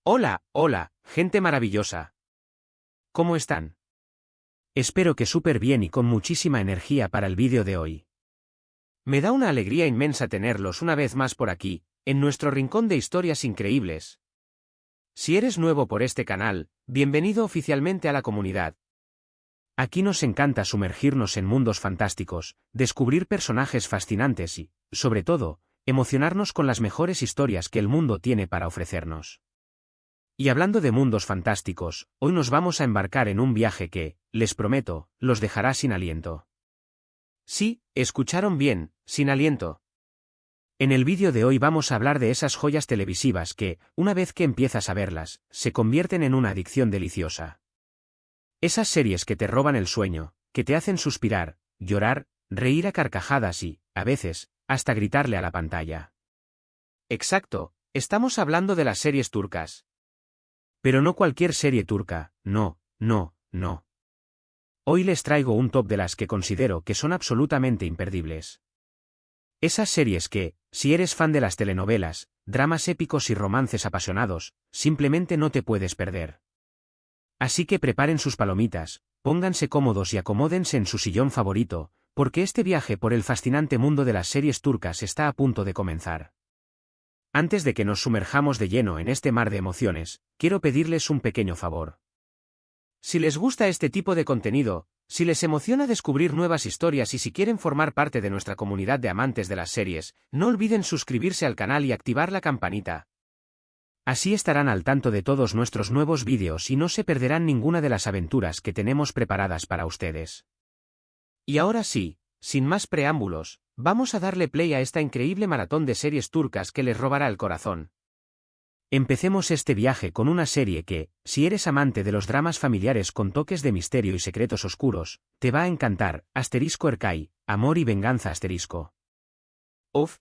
Hola, hola, gente maravillosa. ¿Cómo están? Espero que súper bien y con muchísima energía para el vídeo de hoy. Me da una alegría inmensa tenerlos una vez más por aquí, en nuestro rincón de historias increíbles. Si eres nuevo por este canal, bienvenido oficialmente a la comunidad. Aquí nos encanta sumergirnos en mundos fantásticos, descubrir personajes fascinantes y, sobre todo, emocionarnos con las mejores historias que el mundo tiene para ofrecernos. Y hablando de mundos fantásticos, hoy nos vamos a embarcar en un viaje que, les prometo, los dejará sin aliento. Sí, escucharon bien, sin aliento. En el vídeo de hoy vamos a hablar de esas joyas televisivas que, una vez que empiezas a verlas, se convierten en una adicción deliciosa. Esas series que te roban el sueño, que te hacen suspirar, llorar, reír a carcajadas y, a veces, hasta gritarle a la pantalla. Exacto, estamos hablando de las series turcas. Pero no cualquier serie turca, no. Hoy les traigo un top de las que considero que son absolutamente imperdibles. Esas series que, si eres fan de las telenovelas, dramas épicos y romances apasionados, simplemente no te puedes perder. Así que preparen sus palomitas, pónganse cómodos y acomódense en su sillón favorito, porque este viaje por el fascinante mundo de las series turcas está a punto de comenzar. Antes de que nos sumerjamos de lleno en este mar de emociones, quiero pedirles un pequeño favor. Si les gusta este tipo de contenido, si les emociona descubrir nuevas historias y si quieren formar parte de nuestra comunidad de amantes de las series, no olviden suscribirse al canal y activar la campanita. Así estarán al tanto de todos nuestros nuevos vídeos y no se perderán ninguna de las aventuras que tenemos preparadas para ustedes. Y ahora sí, sin más preámbulos, vamos a darle play a esta increíble maratón de series turcas que les robará el corazón. Empecemos este viaje con una serie que, si eres amante de los dramas familiares con toques de misterio y secretos oscuros, te va a encantar. Erkay, Amor y Venganza Uf.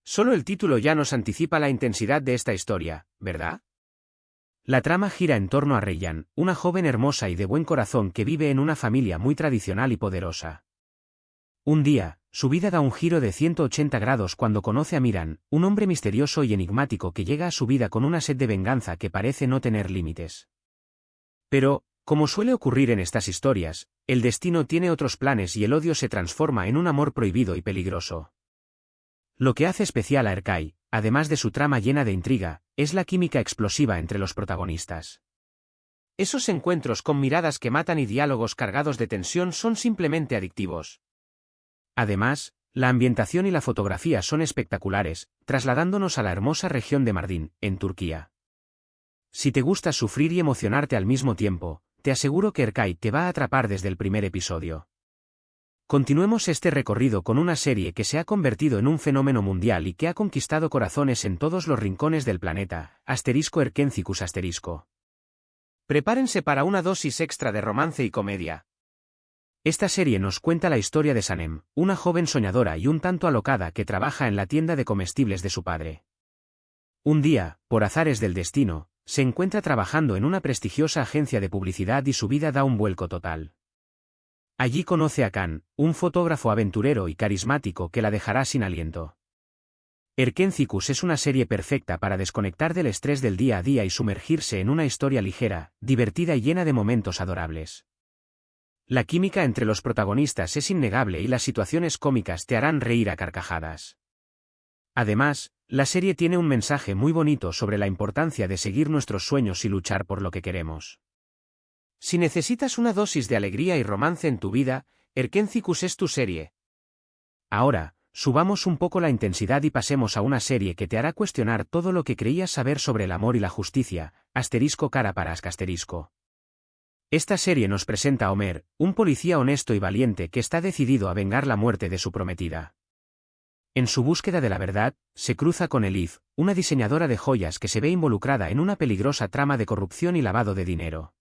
Solo el título ya nos anticipa la intensidad de esta historia, ¿verdad? La trama gira en torno a Reyhan, una joven hermosa y de buen corazón que vive en una familia muy tradicional y poderosa. Un día, su vida da un giro de 180 grados cuando conoce a Miran, un hombre misterioso y enigmático que llega a su vida con una sed de venganza que parece no tener límites. Pero, como suele ocurrir en estas historias, el destino tiene otros planes y el odio se transforma en un amor prohibido y peligroso. Lo que hace especial a Erkay, además de su trama llena de intriga, es la química explosiva entre los protagonistas. Esos encuentros con miradas que matan y diálogos cargados de tensión son simplemente adictivos. Además, la ambientación y la fotografía son espectaculares, trasladándonos a la hermosa región de Mardin, en Turquía. Si te gusta sufrir y emocionarte al mismo tiempo, te aseguro que Erkay te va a atrapar desde el primer episodio. Continuemos este recorrido con una serie que se ha convertido en un fenómeno mundial y que ha conquistado corazones en todos los rincones del planeta. Erkencikus. Prepárense para una dosis extra de romance y comedia. Esta serie nos cuenta la historia de Sanem, una joven soñadora y un tanto alocada que trabaja en la tienda de comestibles de su padre. Un día, por azares del destino, se encuentra trabajando en una prestigiosa agencia de publicidad y su vida da un vuelco total. Allí conoce a Can, un fotógrafo aventurero y carismático que la dejará sin aliento. Erkencikus es una serie perfecta para desconectar del estrés del día a día y sumergirse en una historia ligera, divertida y llena de momentos adorables. La química entre los protagonistas es innegable y las situaciones cómicas te harán reír a carcajadas. Además, la serie tiene un mensaje muy bonito sobre la importancia de seguir nuestros sueños y luchar por lo que queremos. Si necesitas una dosis de alegría y romance en tu vida, Erkencikus es tu serie. Ahora, subamos un poco la intensidad y pasemos a una serie que te hará cuestionar todo lo que creías saber sobre el amor y la justicia. Kara Parask. Esta serie nos presenta a Ömer, un policía honesto y valiente que está decidido a vengar la muerte de su prometida. En su búsqueda de la verdad, se cruza con Elif, una diseñadora de joyas que se ve involucrada en una peligrosa trama de corrupción y lavado de dinero.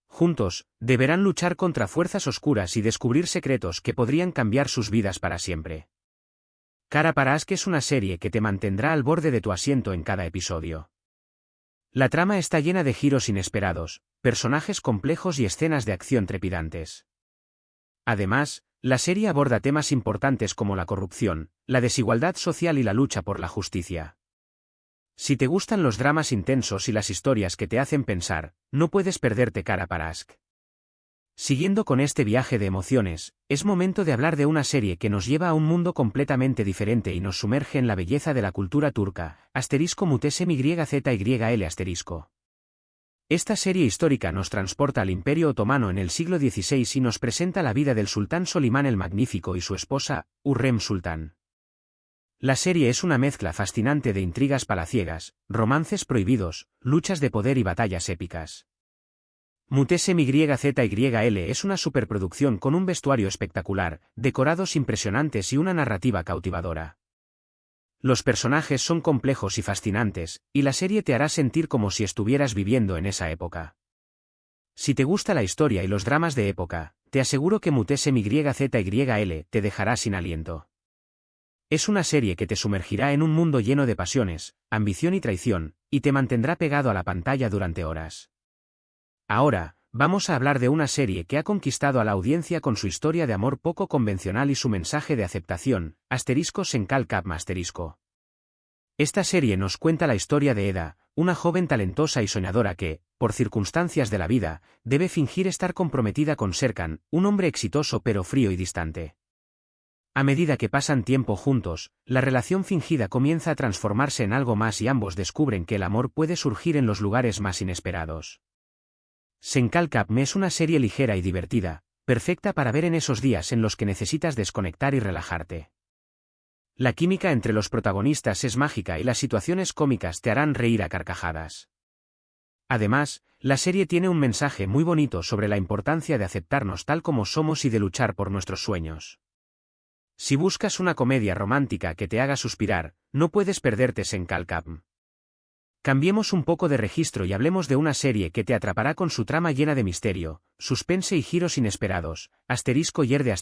Juntos, deberán luchar contra fuerzas oscuras y descubrir secretos que podrían cambiar sus vidas para siempre. Kara Parask es una serie que te mantendrá al borde de tu asiento en cada episodio. La trama está llena de giros inesperados, personajes complejos y escenas de acción trepidantes. Además, la serie aborda temas importantes como la corrupción, la desigualdad social y la lucha por la justicia. Si te gustan los dramas intensos y las historias que te hacen pensar, no puedes perderte Kara Parask. Siguiendo con este viaje de emociones, es momento de hablar de una serie que nos lleva a un mundo completamente diferente y nos sumerge en la belleza de la cultura turca, *Mutesem YZYL *. Esta serie histórica nos transporta al Imperio Otomano en el siglo XVI y nos presenta la vida del sultán Solimán el Magnífico y su esposa, Hürrem Sultán. La serie es una mezcla fascinante de intrigas palaciegas, romances prohibidos, luchas de poder y batallas épicas. Mutesem YZYL es una superproducción con un vestuario espectacular, decorados impresionantes y una narrativa cautivadora. Los personajes son complejos y fascinantes, y la serie te hará sentir como si estuvieras viviendo en esa época. Si te gusta la historia y los dramas de época, te aseguro que Mutesem YZYL te dejará sin aliento. Es una serie que te sumergirá en un mundo lleno de pasiones, ambición y traición, y te mantendrá pegado a la pantalla durante horas. Ahora, vamos a hablar de una serie que ha conquistado a la audiencia con su historia de amor poco convencional y su mensaje de aceptación, *Senkal Kapm*. Esta serie nos cuenta la historia de Eda, una joven talentosa y soñadora que, por circunstancias de la vida, debe fingir estar comprometida con Serkan, un hombre exitoso pero frío y distante. A medida que pasan tiempo juntos, la relación fingida comienza a transformarse en algo más y ambos descubren que el amor puede surgir en los lugares más inesperados. Senkal Kapm es una serie ligera y divertida, perfecta para ver en esos días en los que necesitas desconectar y relajarte. La química entre los protagonistas es mágica y las situaciones cómicas te harán reír a carcajadas. Además, la serie tiene un mensaje muy bonito sobre la importancia de aceptarnos tal como somos y de luchar por nuestros sueños. Si buscas una comedia romántica que te haga suspirar, no puedes perderte Senkal Kapm. Cambiemos un poco de registro y hablemos de una serie que te atrapará con su trama llena de misterio, suspense y giros inesperados, *YERDE*.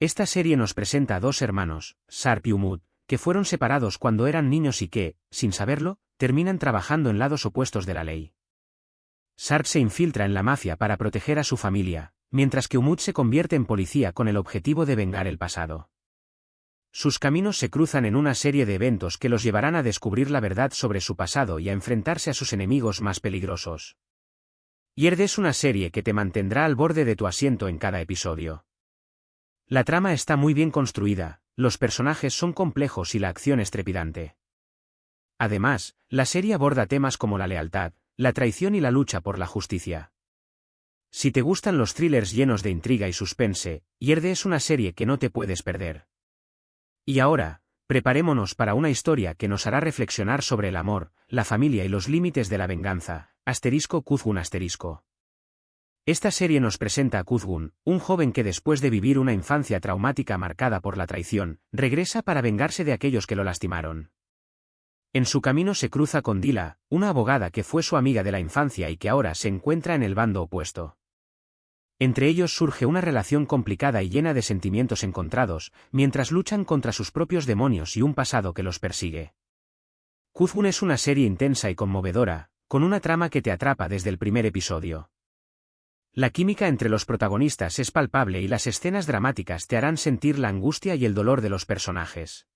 Esta serie nos presenta a dos hermanos, Sarp y Umut, que fueron separados cuando eran niños y que, sin saberlo, terminan trabajando en lados opuestos de la ley. Sarp se infiltra en la mafia para proteger a su familia, mientras que Umut se convierte en policía con el objetivo de vengar el pasado. Sus caminos se cruzan en una serie de eventos que los llevarán a descubrir la verdad sobre su pasado y a enfrentarse a sus enemigos más peligrosos. YERDE es una serie que te mantendrá al borde de tu asiento en cada episodio. La trama está muy bien construida, los personajes son complejos y la acción es trepidante. Además, la serie aborda temas como la lealtad, la traición y la lucha por la justicia. Si te gustan los thrillers llenos de intriga y suspense, YERDE es una serie que no te puedes perder. Y ahora, preparémonos para una historia que nos hará reflexionar sobre el amor, la familia y los límites de la venganza, *Kuzgun*. Esta serie nos presenta a Kuzgun, un joven que después de vivir una infancia traumática marcada por la traición, regresa para vengarse de aquellos que lo lastimaron. En su camino se cruza con Dila, una abogada que fue su amiga de la infancia y que ahora se encuentra en el bando opuesto. Entre ellos surge una relación complicada y llena de sentimientos encontrados, mientras luchan contra sus propios demonios y un pasado que los persigue. Kuzgun es una serie intensa y conmovedora, con una trama que te atrapa desde el primer episodio. La química entre los protagonistas es palpable y las escenas dramáticas te harán sentir la angustia y el dolor de los personajes.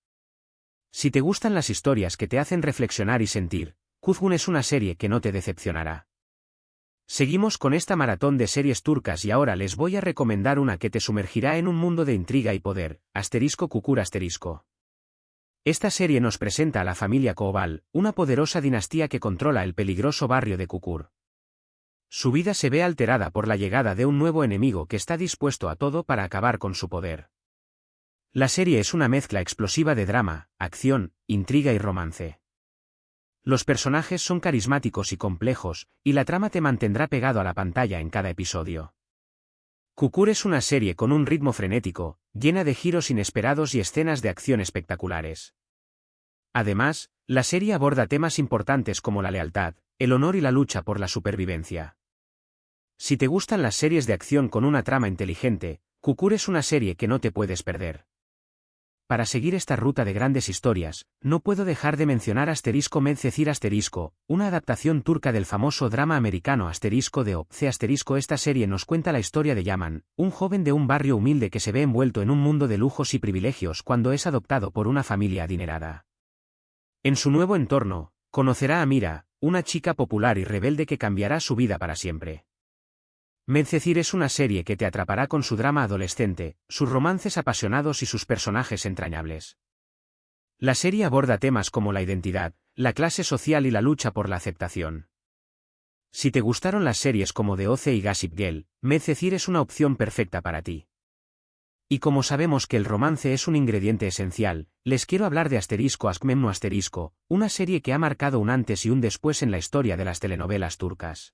Si te gustan las historias que te hacen reflexionar y sentir, Kuzgun es una serie que no te decepcionará. Seguimos con esta maratón de series turcas y ahora les voy a recomendar una que te sumergirá en un mundo de intriga y poder, *Kukur*. Esta serie nos presenta a la familia Koval, una poderosa dinastía que controla el peligroso barrio de Kukur. Su vida se ve alterada por la llegada de un nuevo enemigo que está dispuesto a todo para acabar con su poder. La serie es una mezcla explosiva de drama, acción, intriga y romance. Los personajes son carismáticos y complejos, y la trama te mantendrá pegado a la pantalla en cada episodio. Kukur es una serie con un ritmo frenético, llena de giros inesperados y escenas de acción espectaculares. Además, la serie aborda temas importantes como la lealtad, el honor y la lucha por la supervivencia. Si te gustan las series de acción con una trama inteligente, Kukur es una serie que no te puedes perder. Para seguir esta ruta de grandes historias, no puedo dejar de mencionar *Medcezir*, una adaptación turca del famoso drama americano de O.C. Esta serie nos cuenta la historia de Yaman, un joven de un barrio humilde que se ve envuelto en un mundo de lujos y privilegios cuando es adoptado por una familia adinerada. En su nuevo entorno, conocerá a Mira, una chica popular y rebelde que cambiará su vida para siempre. Medcezir es una serie que te atrapará con su drama adolescente, sus romances apasionados y sus personajes entrañables. La serie aborda temas como la identidad, la clase social y la lucha por la aceptación. Si te gustaron las series como The OC y Gossip Girl, Medcezir es una opción perfecta para ti. Y como sabemos que el romance es un ingrediente esencial, les quiero hablar de Askmemnu Asterisco, una serie que ha marcado un antes y un después en la historia de las telenovelas turcas.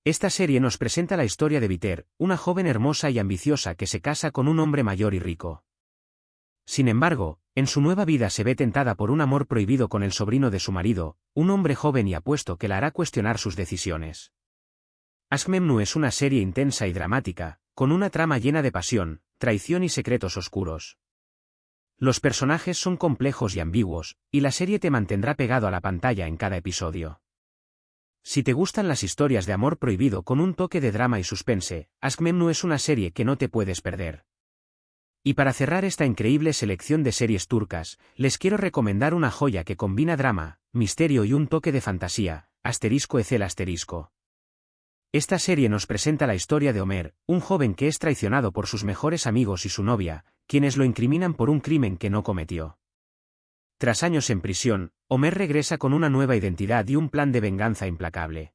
Esta serie nos presenta la historia de Biter, una joven hermosa y ambiciosa que se casa con un hombre mayor y rico. Sin embargo, en su nueva vida se ve tentada por un amor prohibido con el sobrino de su marido, un hombre joven y apuesto que la hará cuestionar sus decisiones. Askmemnu es una serie intensa y dramática, con una trama llena de pasión, traición y secretos oscuros. Los personajes son complejos y ambiguos, y la serie te mantendrá pegado a la pantalla en cada episodio. Si te gustan las historias de amor prohibido con un toque de drama y suspense, Askmemnu es una serie que no te puedes perder. Y para cerrar esta increíble selección de series turcas, les quiero recomendar una joya que combina drama, misterio y un toque de fantasía, Ezel Asterisco. Esta serie nos presenta la historia de Omer, un joven que es traicionado por sus mejores amigos y su novia, quienes lo incriminan por un crimen que no cometió. Tras años en prisión, Omer regresa con una nueva identidad y un plan de venganza implacable.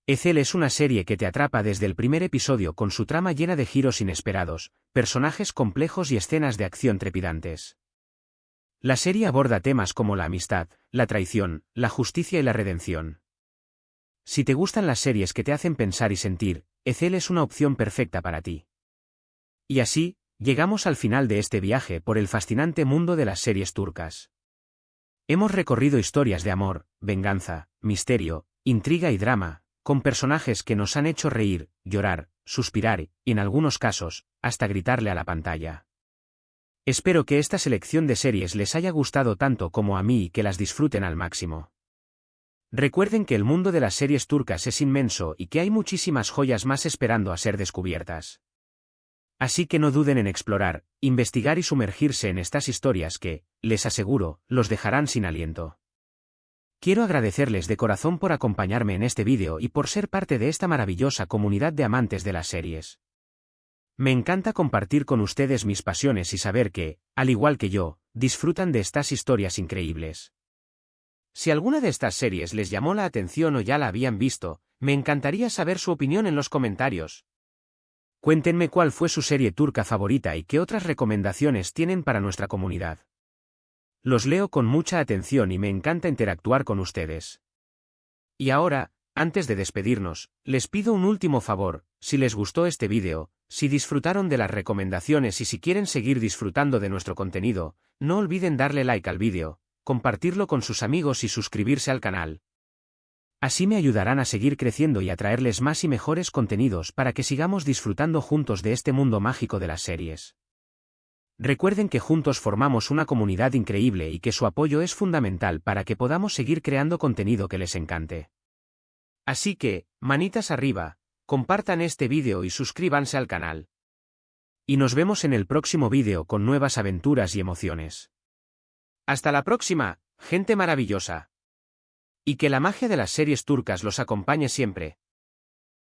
Ezel es una serie que te atrapa desde el primer episodio con su trama llena de giros inesperados, personajes complejos y escenas de acción trepidantes. La serie aborda temas como la amistad, la traición, la justicia y la redención. Si te gustan las series que te hacen pensar y sentir, Ezel es una opción perfecta para ti. Y así, llegamos al final de este viaje por el fascinante mundo de las series turcas. Hemos recorrido historias de amor, venganza, misterio, intriga y drama, con personajes que nos han hecho reír, llorar, suspirar y, en algunos casos, hasta gritarle a la pantalla. Espero que esta selección de series les haya gustado tanto como a mí y que las disfruten al máximo. Recuerden que el mundo de las series turcas es inmenso y que hay muchísimas joyas más esperando a ser descubiertas. Así que no duden en explorar, investigar y sumergirse en estas historias que, les aseguro, los dejarán sin aliento. Quiero agradecerles de corazón por acompañarme en este vídeo y por ser parte de esta maravillosa comunidad de amantes de las series. Me encanta compartir con ustedes mis pasiones y saber que, al igual que yo, disfrutan de estas historias increíbles. Si alguna de estas series les llamó la atención o ya la habían visto, me encantaría saber su opinión en los comentarios. Cuéntenme cuál fue su serie turca favorita y qué otras recomendaciones tienen para nuestra comunidad. Los leo con mucha atención y me encanta interactuar con ustedes. Y ahora, antes de despedirnos, les pido un último favor: si les gustó este vídeo, si disfrutaron de las recomendaciones y si quieren seguir disfrutando de nuestro contenido, no olviden darle like al vídeo, compartirlo con sus amigos y suscribirse al canal. Así me ayudarán a seguir creciendo y a traerles más y mejores contenidos para que sigamos disfrutando juntos de este mundo mágico de las series. Recuerden que juntos formamos una comunidad increíble y que su apoyo es fundamental para que podamos seguir creando contenido que les encante. Así que, manitas arriba, compartan este vídeo y suscríbanse al canal. Y nos vemos en el próximo vídeo con nuevas aventuras y emociones. Hasta la próxima, gente maravillosa. Y que la magia de las series turcas los acompañe siempre.